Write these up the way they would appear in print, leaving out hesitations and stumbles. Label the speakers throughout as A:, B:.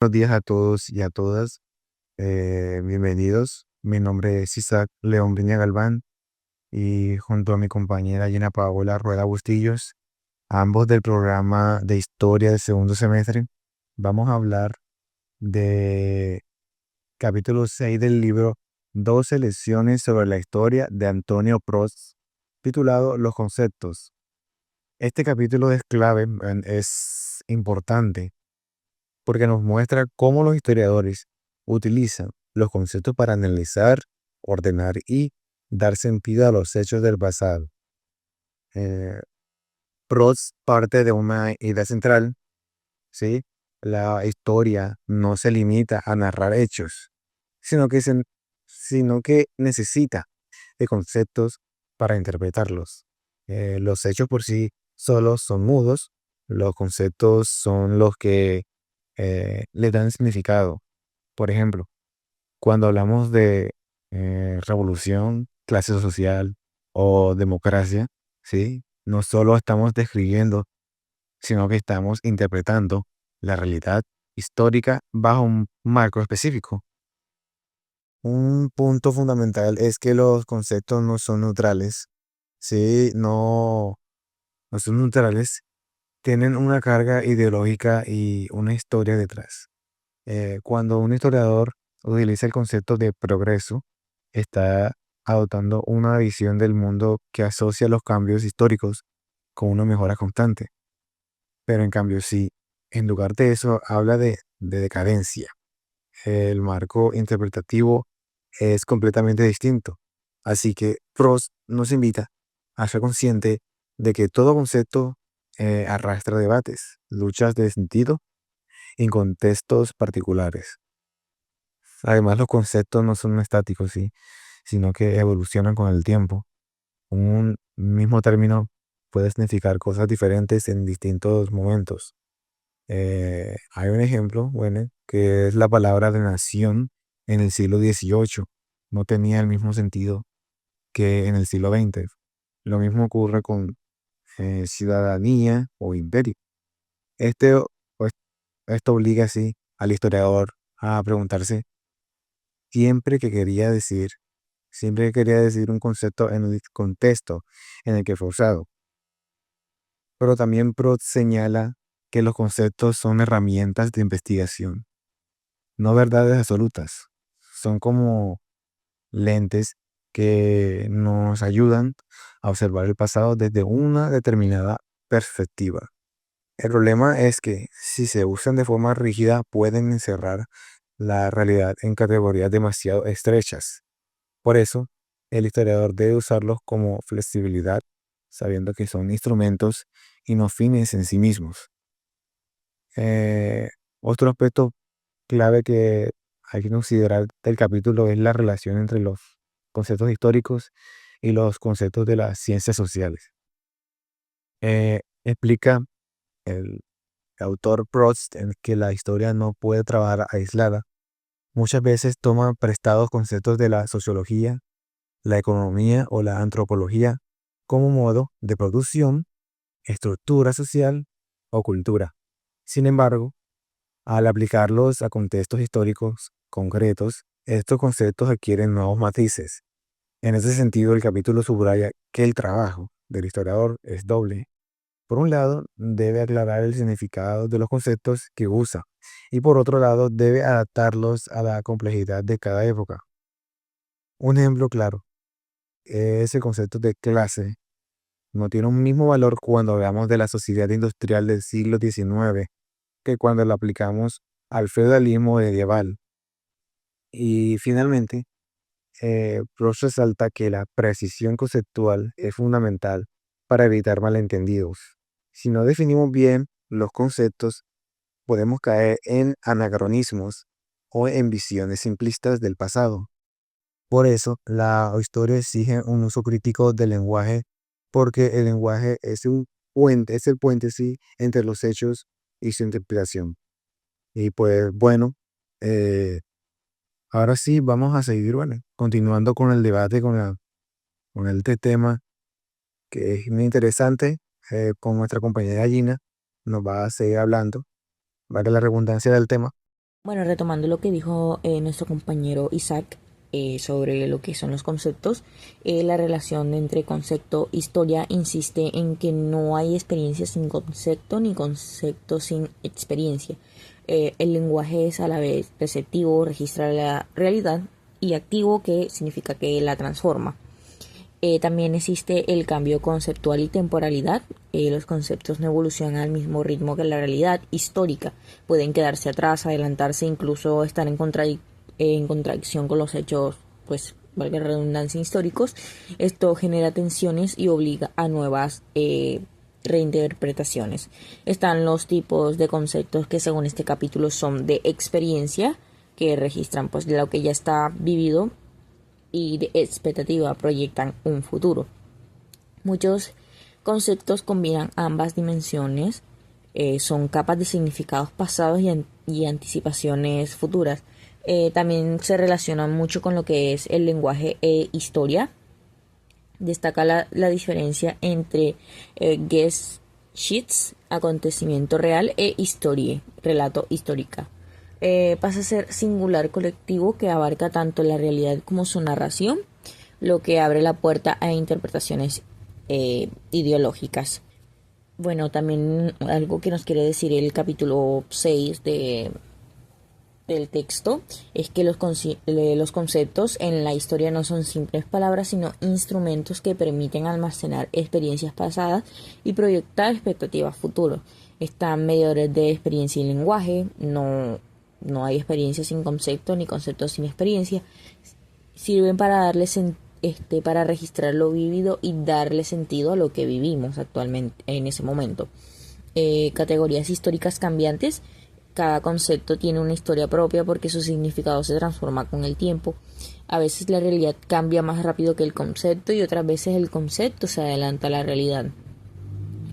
A: Buenos días a todos y a todas. Bienvenidos. Mi nombre es Isaac León Viña Galván y junto a mi compañera Gina Paola Rueda Bustillos, ambos del programa de Historia del segundo semestre, vamos a hablar de capítulo 6 del libro 12 lecciones sobre la historia de Antonio Prost, titulado Los conceptos. Este capítulo es clave, es importante porque nos muestra cómo los historiadores utilizan los conceptos para analizar, ordenar y dar sentido a los hechos del pasado. Eh, Prost parte de una idea central, ¿sí? La historia no se limita a narrar hechos, sino que, sino que necesita de conceptos para interpretarlos. Los hechos por sí solos son mudos, los conceptos son los que le dan significado. Por ejemplo, cuando hablamos de revolución, clase social o democracia, ¿sí? No solo estamos describiendo, sino que estamos interpretando la realidad histórica bajo un marco específico. Un punto fundamental es que los conceptos no son neutrales, ¿sí? No son neutrales, tienen una carga ideológica y una historia detrás. Cuando un historiador utiliza el concepto de progreso, está adoptando una visión del mundo que asocia los cambios históricos con una mejora constante. Pero en cambio, si en lugar de eso habla de decadencia, el marco interpretativo es completamente distinto. Así que Proust nos invita a ser consciente de que todo concepto arrastra debates, luchas de sentido en contextos particulares. Además, los conceptos no son estáticos, ¿sí? Sino que evolucionan con el tiempo. Un mismo término puede significar cosas diferentes en distintos momentos. Hay un ejemplo, bueno, que es la palabra de nación en el siglo XVIII. No tenía el mismo sentido que en el siglo XX. Lo mismo ocurre con ciudadanía o imperio. Este, o est- Esto obliga así al historiador a preguntarse siempre que quería decir siempre quería decir un concepto en el contexto en el que fue usado. Pero también Proust señala que los conceptos son herramientas de investigación, no verdades absolutas. Son como lentes que nos ayudan a observar el pasado desde una determinada perspectiva. El problema es que si se usan de forma rígida pueden encerrar la realidad en categorías demasiado estrechas. Por eso, el historiador debe usarlos como flexibilidad, sabiendo que son instrumentos y no fines en sí mismos. Eh, Otro aspecto clave que hay que considerar del capítulo es la relación entre los conceptos históricos y los conceptos de las ciencias sociales. Explica el autor Prost en que la historia no puede trabajar aislada. Muchas veces toma prestados conceptos de la sociología, la economía o la antropología como modo de producción, estructura social o cultura. Sin embargo, al aplicarlos a contextos históricos concretos, estos conceptos adquieren nuevos matices. En ese sentido, el capítulo subraya que el trabajo del historiador es doble. Por un lado, debe aclarar el significado de los conceptos que usa y por otro lado, debe adaptarlos a la complejidad de cada época. Un ejemplo claro es el concepto de clase. No tiene un mismo valor cuando hablamos de la sociedad industrial del siglo XIX que cuando lo aplicamos al feudalismo medieval. Y finalmente, Proust resalta que la precisión conceptual es fundamental para evitar malentendidos. Si no definimos bien los conceptos, podemos caer en anacronismos o en visiones simplistas del pasado. Por eso, la historia exige un uso crítico del lenguaje, porque el lenguaje es un puente, es el puente, sí, entre los hechos y su interpretación. Y pues bueno, eh, ahora sí vamos a seguir, bueno, continuando con el debate con este tema que es muy interesante, con nuestra compañera Gina, nos va a seguir hablando, vale la redundancia del tema.
B: Bueno, retomando lo que dijo nuestro compañero Isaac sobre lo que son los conceptos, la relación entre concepto e historia insiste en que no hay experiencia sin concepto ni concepto sin experiencia. El lenguaje es a la vez receptivo, registra la realidad, y activo, que significa que la transforma. También existe el cambio conceptual y temporalidad. Los conceptos no evolucionan al mismo ritmo que la realidad histórica. Pueden quedarse atrás, adelantarse, incluso estar en contradicción con los hechos, pues, valga la redundancia, históricos. Esto genera tensiones y obliga a nuevas reinterpretaciones. Están los tipos de conceptos que, según este capítulo, son de experiencia, que registran pues lo que ya está vivido, y de expectativa, proyectan un futuro. Muchos conceptos combinan ambas dimensiones, son capas de significados pasados y anticipaciones futuras. También se relacionan mucho con lo que es el lenguaje e historia. Destaca la diferencia entre Geschichte, acontecimiento real, e Historie, relato histórica. Pasa a ser singular colectivo que abarca tanto la realidad como su narración, lo que abre la puerta a interpretaciones ideológicas. Bueno, también algo que nos quiere decir el capítulo 6 del texto es que los conceptos en la historia no son simples palabras, sino instrumentos que permiten almacenar experiencias pasadas y proyectar expectativas futuras. Están medidores de experiencia y lenguaje. No hay experiencia sin concepto, ni concepto sin experiencia. Sirven para para registrar lo vivido y darle sentido a lo que vivimos actualmente en ese momento. Categorías históricas cambiantes. Cada concepto tiene una historia propia porque su significado se transforma con el tiempo. A veces la realidad cambia más rápido que el concepto, y otras veces el concepto se adelanta a la realidad.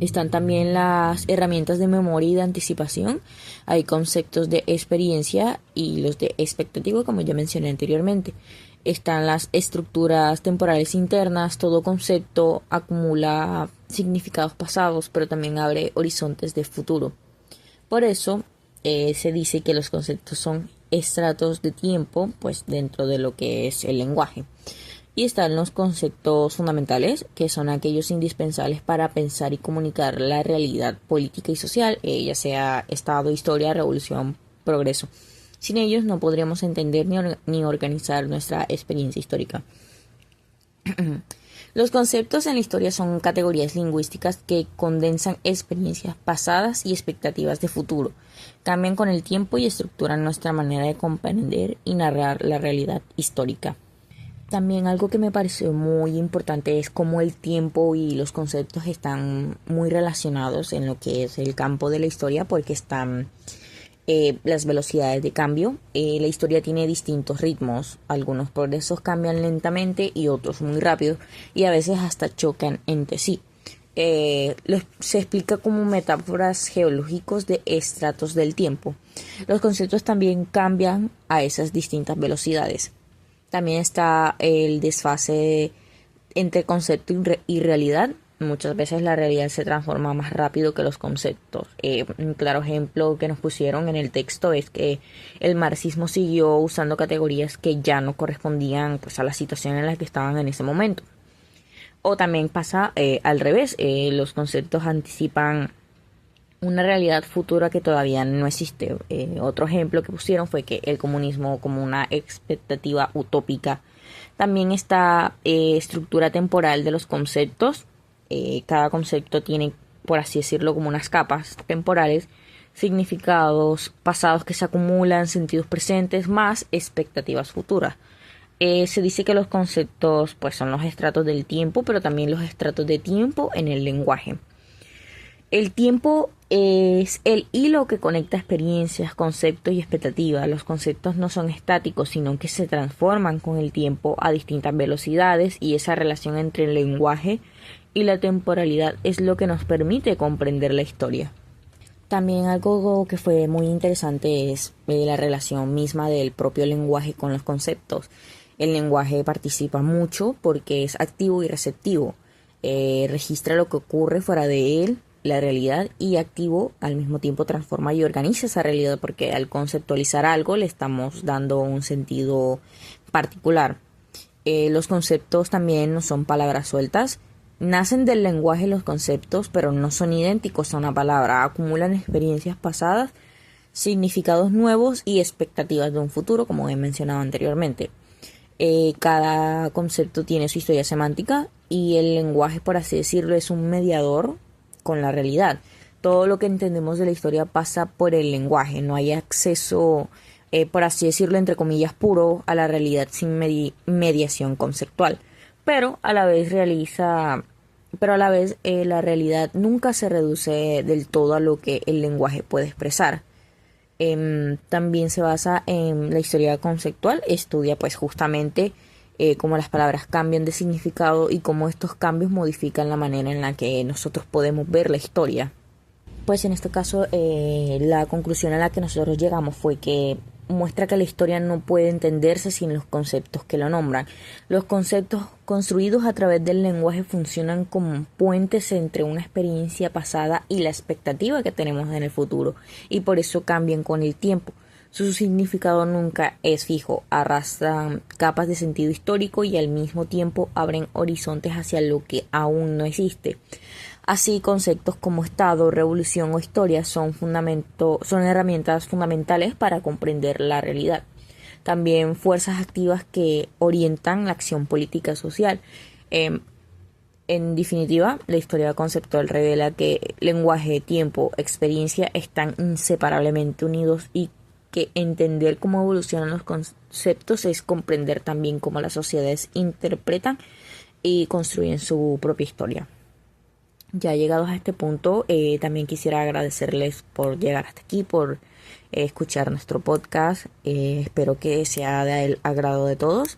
B: Están también las herramientas de memoria y de anticipación. Hay conceptos de experiencia y los de expectativa, como ya mencioné anteriormente. Están las estructuras temporales internas. Todo concepto acumula significados pasados, pero también abre horizontes de futuro. Por eso se dice que los conceptos son estratos de tiempo, pues dentro de lo que es el lenguaje. Y están los conceptos fundamentales, que son aquellos indispensables para pensar y comunicar la realidad política y social, ya sea Estado, historia, revolución, progreso. Sin ellos no podríamos entender ni organizar nuestra experiencia histórica. Los conceptos en la historia son categorías lingüísticas que condensan experiencias pasadas y expectativas de futuro. Cambian con el tiempo y estructuran nuestra manera de comprender y narrar la realidad histórica. También algo que me pareció muy importante es cómo el tiempo y los conceptos están muy relacionados en lo que es el campo de la historia, porque están las velocidades de cambio. La historia tiene distintos ritmos. Algunos progresos cambian lentamente y otros muy rápido, y a veces hasta chocan entre sí. Se explica como metáforas geológicos de estratos del tiempo. Los conceptos también cambian a esas distintas velocidades. También está el desfase entre concepto y realidad. Muchas veces la realidad se transforma más rápido que los conceptos. Un claro ejemplo que nos pusieron en el texto es que el marxismo siguió usando categorías que ya no correspondían, pues, a la situación en la que estaban en ese momento. O también pasa al revés. Los conceptos anticipan una realidad futura que todavía no existe. Otro ejemplo que pusieron fue que el comunismo como una expectativa utópica. También está estructura temporal de los conceptos. Cada concepto tiene, por así decirlo, como unas capas temporales, significados pasados que se acumulan, sentidos presentes más expectativas futuras. Se dice que los conceptos, pues, son los estratos del tiempo, pero también los estratos de tiempo en el lenguaje. El tiempo es el hilo que conecta experiencias, conceptos y expectativas. Los conceptos no son estáticos, sino que se transforman con el tiempo a distintas velocidades, y esa relación entre el lenguaje y la temporalidad es lo que nos permite comprender la historia. También algo que fue muy interesante es la relación misma del propio lenguaje con los conceptos. El lenguaje participa mucho porque es activo y receptivo. Registra lo que ocurre fuera de él, la realidad, y activo al mismo tiempo transforma y organiza esa realidad, porque al conceptualizar algo le estamos dando un sentido particular. Los conceptos también no son palabras sueltas. Nacen del lenguaje los conceptos, pero no son idénticos a una palabra. Acumulan experiencias pasadas, significados nuevos y expectativas de un futuro, como he mencionado anteriormente. Cada concepto tiene su historia semántica y el lenguaje, por así decirlo, es un mediador con la realidad. Todo lo que entendemos de la historia pasa por el lenguaje. No hay acceso, por así decirlo, entre comillas, puro a la realidad sin mediación conceptual. Pero a la vez la realidad nunca se reduce del todo a lo que el lenguaje puede expresar. También se basa en la historia conceptual, estudia pues justamente cómo las palabras cambian de significado y cómo estos cambios modifican la manera en la que nosotros podemos ver la historia. Pues en este caso la conclusión a la que nosotros llegamos fue que muestra que la historia no puede entenderse sin los conceptos que lo nombran. Los conceptos construidos a través del lenguaje funcionan como puentes entre una experiencia pasada y la expectativa que tenemos en el futuro, y por eso cambian con el tiempo. Su significado nunca es fijo, arrastran capas de sentido histórico y al mismo tiempo abren horizontes hacia lo que aún no existe. Así, conceptos como Estado, revolución o historia son herramientas fundamentales para comprender la realidad. También fuerzas activas que orientan la acción política social. En definitiva, la historia conceptual revela que lenguaje, tiempo, experiencia están inseparablemente unidos, y que entender cómo evolucionan los conceptos es comprender también cómo las sociedades interpretan y construyen su propia historia. Ya llegados a este punto, también quisiera agradecerles por llegar hasta aquí, por escuchar nuestro podcast. Espero que sea del agrado de todos.